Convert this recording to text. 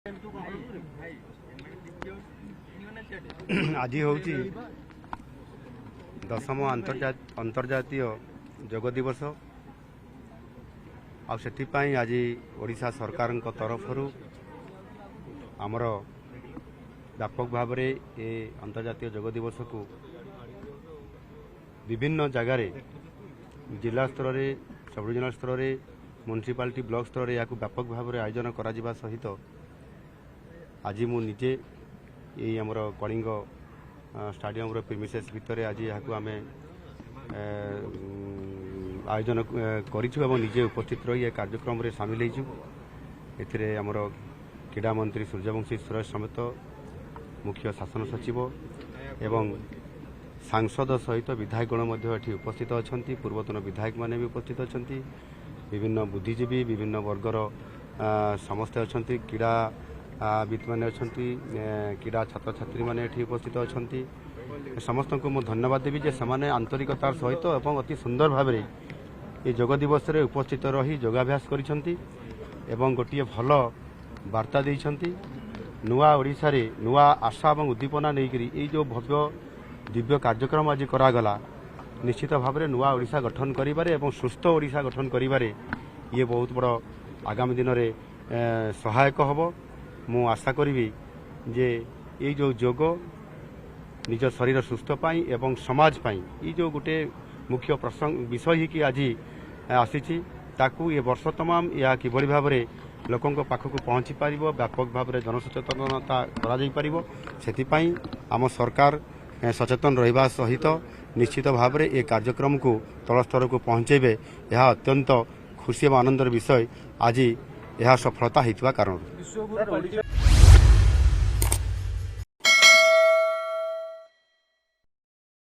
आज हूँ 10म अंतर्जातीय योग दिवस आपाई आज ओडिशा सरकार तरफ आमर व्यापक भाव में ये अंतर्जातीय योग दिवस को विभिन्न जगार जिला स्तर में सब डिविजनल स्तर में म्युनिसिपालिटी ब्लॉक स्तर में यहाँ व्यापक भाव में आयोजन करा सहित आज मु निजे ये आमर कलिंग स्टाडियम प्रिमिसेस भितर आज यहाँ आम आयोजन करूँ निजे उपस्थित रही ए कार्यक्रम में सामिल होमर क्रीड़ा मंत्री सूर्यवंशी सुरेश समेत मुख्य शासन सचिव एवं सांसद सहित विधायकगण उपस्थित अच्छा पूर्वतन विधायक माने भी उपस्थित अच्छा विभिन्न बुद्धिजीवी विभिन्न वर्गर समस्ते अच्छा क्रीड़ा विद मैंने अच्छा क्रीड़ा छात्र छात्री मैंने उपस्थित अच्छा समस्त को मुझे धन्यवाद देवी जे समाने आंतरिकतार सहित एवं अति सुंदर भाव में ये योग दिवस रे उपस्थित रही योगाभ्यास करिसेंती एवं गोटे भल वार्ता देइसेंती नुआ ओडिशा रे नुआ आशा और उद्दीपना नहीं ये जो भव्य दिव्य कार्यक्रम आज करागला निश्चित भाव में नुआ ओडिशा गठन करिबारे एवं सुस्थ ओडिशा गठन करिबारे ये बहुत बड़ आगामी दिन में सहायक हब मु आशा करी जे ये जो योग निज शरीर सुस्थ पाई एवं समाज पाई ये जो गोटे मुख्य प्रसंग विषय कि आज आसी ताकू ये वर्ष तमाम या किभली भाव में लोकों पाखक पहुँची पार व्यापक भाव में जनसचेतनता करा आम सरकार सचेतन रहा सहित निश्चित भाव में ये कार्यक्रम को तल स्तर को पहुँचेबे यह अत्यंत खुशी और आनंदर विषय आज यह सफलता होता कारण।